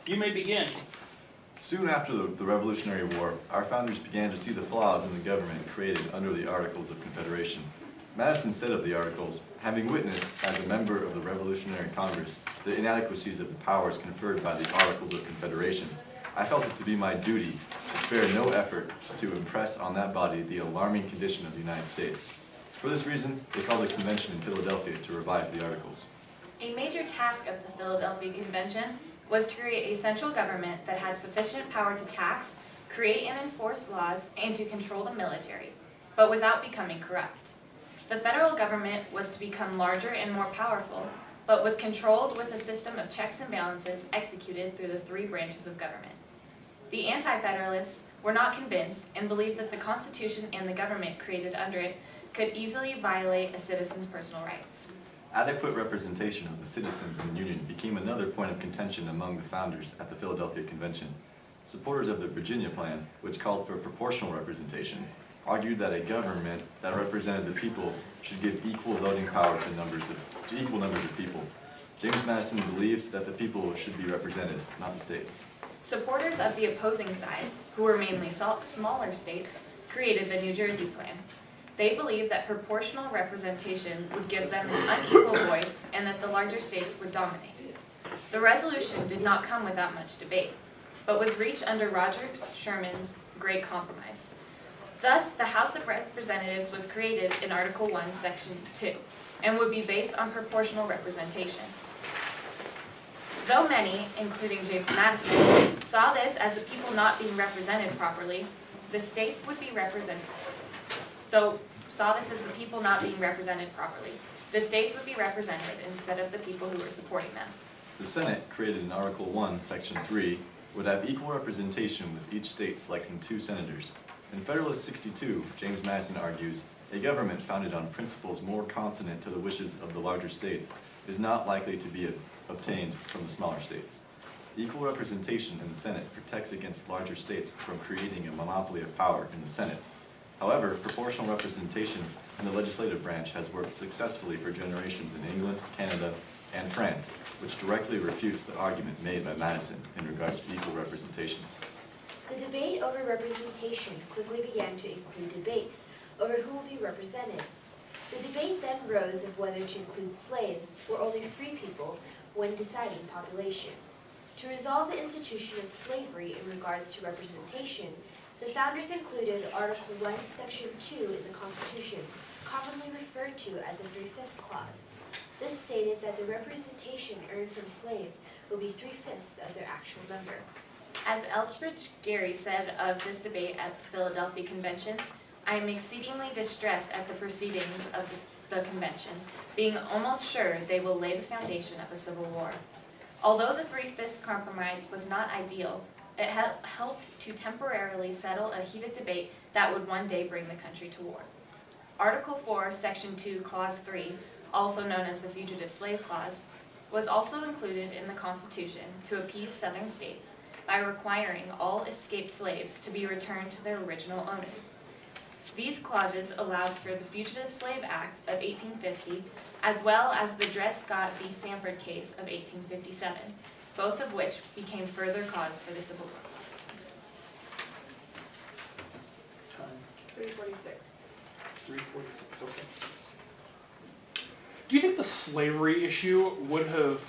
You may begin. Soon after the Revolutionary War, our founders began to see the flaws in the government created under the Articles of Confederation. Madison said of the Articles, having witnessed, as a member of the Revolutionary Congress, the inadequacies of the powers conferred by the Articles of Confederation, I felt it to be my duty to spare no efforts to impress on that body the alarming condition of the United States. For this reason, they called a convention in Philadelphia to revise the Articles. A major task of the Philadelphia Convention was to create a central government that had sufficient power to tax, create and enforce laws, and to control the military, but without becoming corrupt. The federal government was to become larger and more powerful, but was controlled with a system of checks and balances executed through the three branches of government. The Anti-Federalists were not convinced and believed that the Constitution and the government created under it could easily violate a citizen's personal rights. Adequate representation of the citizens in the Union became another point of contention among the founders at the Philadelphia Convention. Supporters of the Virginia Plan, which called for proportional representation, argued that a government that represented the people should give equal voting power to equal numbers of people. James Madison believed that the people should be represented, not the states. Supporters of the opposing side, who were mainly smaller states, created the New Jersey Plan. They believed that proportional representation would give them an unequal voice and that the larger states would dominate. The resolution did not come without much debate, but was reached under Roger Sherman's Great Compromise. Thus, the House of Representatives was created in Article 1, Section 2, and would be based on proportional representation. Though many, including James Madison, saw this as the people not being represented properly, the states would be represented. The states would be represented instead of the people who were supporting them. The Senate, created in Article 1, Section 3, would have equal representation with each state selecting 2 senators. In Federalist 62, James Madison argues, a government founded on principles more consonant to the wishes of the larger states is not likely to be obtained from the smaller states. Equal representation in the Senate protects against larger states from creating a monopoly of power in the Senate. However, proportional representation in the legislative branch has worked successfully for generations in England, Canada, and France, which directly refutes the argument made by Madison in regards to equal representation. The debate over representation quickly began to include debates over who will be represented. The debate then rose of whether to include slaves or only free people when deciding population. To resolve the institution of slavery in regards to representation, the founders included Article 1, Section 2 in the Constitution, commonly referred to as a 3/5 clause. This stated that the representation earned from slaves will be 3/5 of their actual number. As Elbridge Gerry said of this debate at the Philadelphia Convention, I am exceedingly distressed at the proceedings of the convention, being almost sure they will lay the foundation of a civil war. Although the 3/5 compromise was not ideal, it helped to temporarily settle a heated debate that would one day bring the country to war. Article 4, Section 2, Clause 3, also known as the Fugitive Slave Clause, was also included in the Constitution to appease Southern states by requiring all escaped slaves to be returned to their original owners. These clauses allowed for the Fugitive Slave Act of 1850, as well as the Dred Scott v. Sanford case of 1857, both of which became further cause for the Civil War. 346. 346, okay. Do you think the slavery issue would have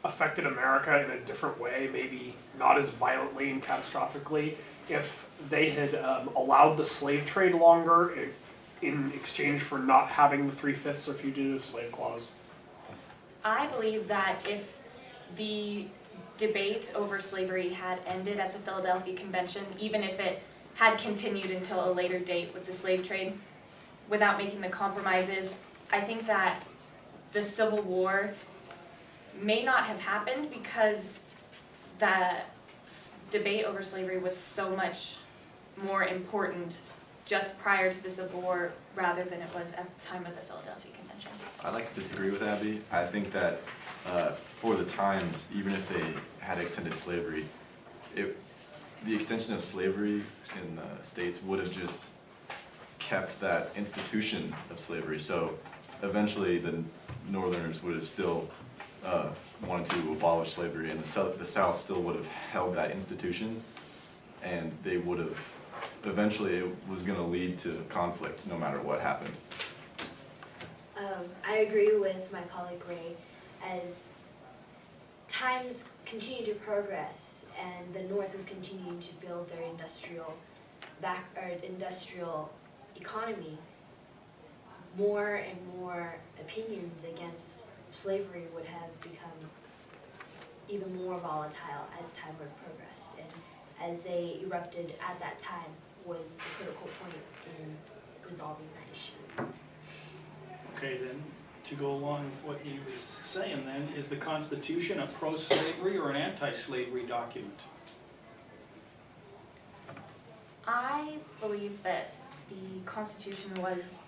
affected America in a different way, maybe not as violently and catastrophically, if they had allowed the slave trade longer in exchange for not having the 3/5 or fugitive slave clause? I believe that if the debate over slavery had ended at the Philadelphia Convention, even if it had continued until a later date with the slave trade, without making the compromises, I think that the Civil War may not have happened because the debate over slavery was so much more important just prior to the Civil War rather than it was at the time of the Philadelphia Convention. I'd like to disagree with Abby. I think that for the times, even if they had extended slavery, the extension of slavery in the states would have just kept that institution of slavery. So eventually the Northerners would have still wanted to abolish slavery, and the South still would have held that institution, and they would have, eventually it was going to lead to conflict no matter what happened. I agree with my colleague Ray. As times continue to progress and the North was continuing to build their industrial economy, more and more opinions against slavery would have become even more volatile as time would have progressed. And as they erupted at that time was a critical point in resolving that issue. Okay, then, to go along with what he was saying then, is the Constitution a pro-slavery or an anti-slavery document? I believe that the Constitution was,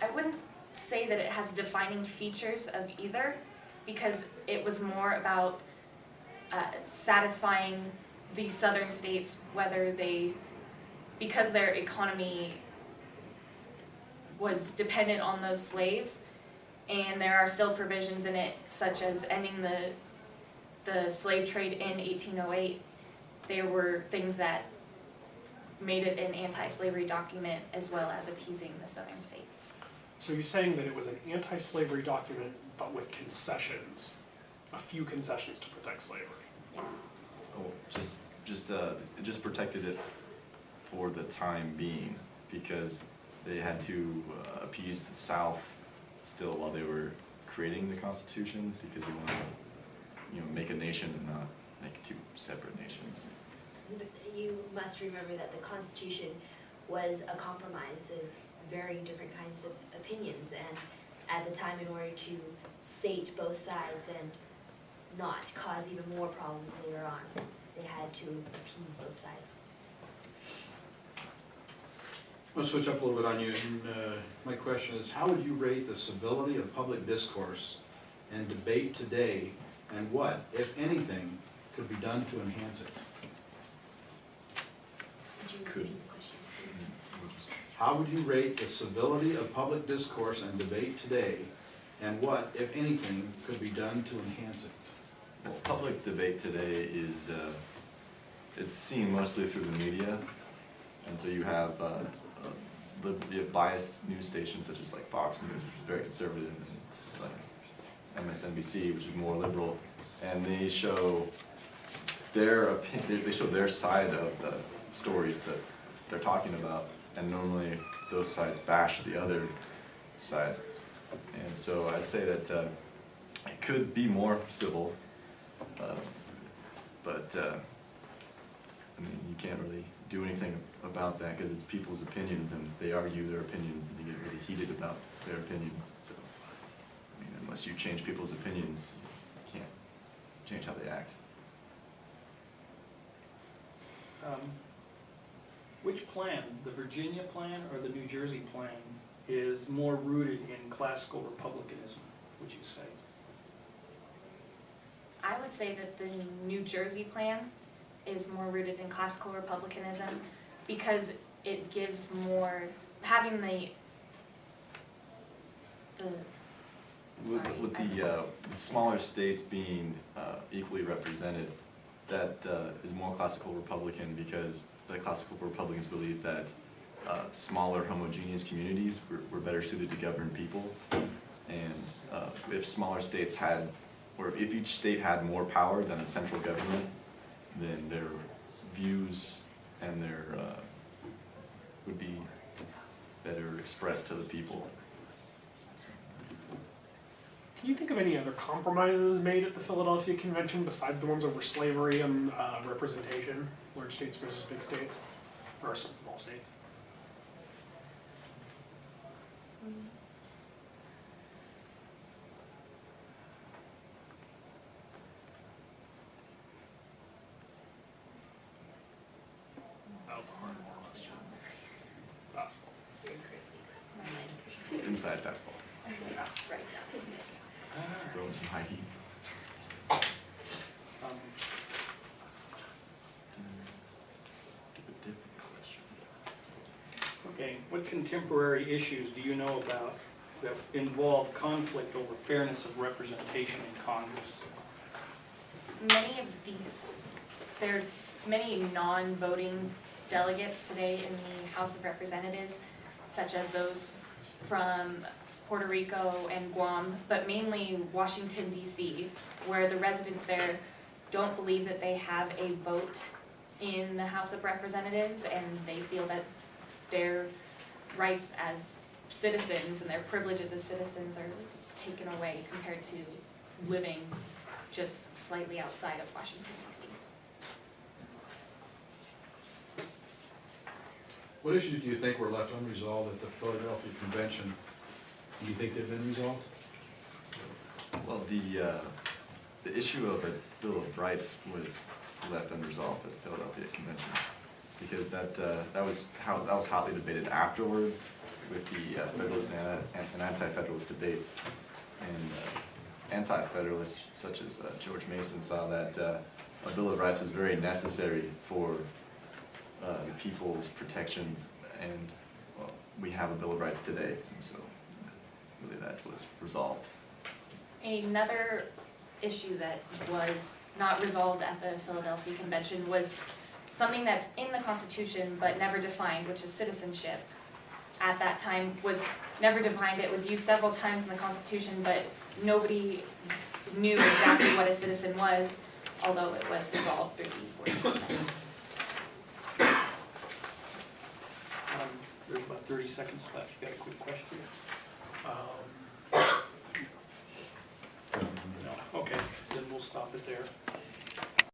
I wouldn't say that it has defining features of either, because it was more about satisfying the southern states, whether they, because their economy was dependent on those slaves, and there are still provisions in it such as ending the slave trade in 1808. There were things that made it an anti-slavery document as well as appeasing the southern states. So you're saying that it was an anti-slavery document, but with concessions, a few concessions to protect slavery. Yes. Oh, it just protected it for the time being, because they had to appease the South still while they were creating the Constitution, because they wanted to, make a nation and not make two separate nations. You must remember that the Constitution was a compromise of very different kinds of opinions, and at the time, in order to sate both sides and not cause even more problems later on, they had to appease both sides. I'll switch up a little bit on you, and my question is, how would you rate the civility of public discourse and debate today, and what, if anything, could be done to enhance it? Would you Could. repeat the question, please? How would you rate the civility of public discourse and debate today, and what, if anything, could be done to enhance it? Well, public debate today is, it's seen mostly through the media, and so you have biased news stations such as like Fox News, which is very conservative, and it's like MSNBC, which is more liberal, and they show their side of the stories that they're talking about, and normally those sides bash the other side. And so I'd say that it could be more civil, but I mean, you can't really do anything about that because it's people's opinions, and they argue their opinions, and they get really heated about their opinions. So, I mean, unless you change people's opinions, you can't change how they act. Which plan, the Virginia plan or the New Jersey plan, is more rooted in classical republicanism, would you say? I would say that the New Jersey plan is more rooted in classical republicanism because it gives more, having the With the smaller states being equally represented, that is more classical Republican, because the classical Republicans believe that smaller homogeneous communities were better suited to govern people. And if smaller states had, or if each state had more power than a central government, then their views and their would be better expressed to the people. Can you think of any other compromises made at the Philadelphia Convention besides the ones over slavery and representation, large states versus big states, or small states? That was a hard question. Possible. It's inside fastball. Yeah. Right. Throwing some high heat. Um, Give a different question. Okay, what contemporary issues do you know about that involved conflict over fairness of representation in Congress. Many of these, there are many non-voting delegates today in the House of Representatives, such as those from Puerto Rico and Guam, but mainly Washington DC, where the residents there don't believe that they have a vote in the House of Representatives, and they feel that their rights as citizens and their privileges as citizens are taken away compared to living just slightly outside of Washington DC. What issues do you think were left unresolved at the Philadelphia Convention? Do you think they've been resolved? Well, the issue of a Bill of Rights was left unresolved at the Philadelphia Convention, because that was hotly debated afterwards with the Federalist and Anti-Federalist debates, and Anti-Federalists such as George Mason saw that a Bill of Rights was very necessary for the people's protections, and well, we have a Bill of Rights today, and so really that was resolved. Another issue that was not resolved at the Philadelphia Convention was something that's in the Constitution but never defined, which is citizenship. At that time was never defined. It was used several times in the Constitution, but nobody knew exactly what a citizen was, although it was resolved through the 14th Amendment. There's about 30 seconds left. You got a quick question? No? Okay, then we'll stop it there.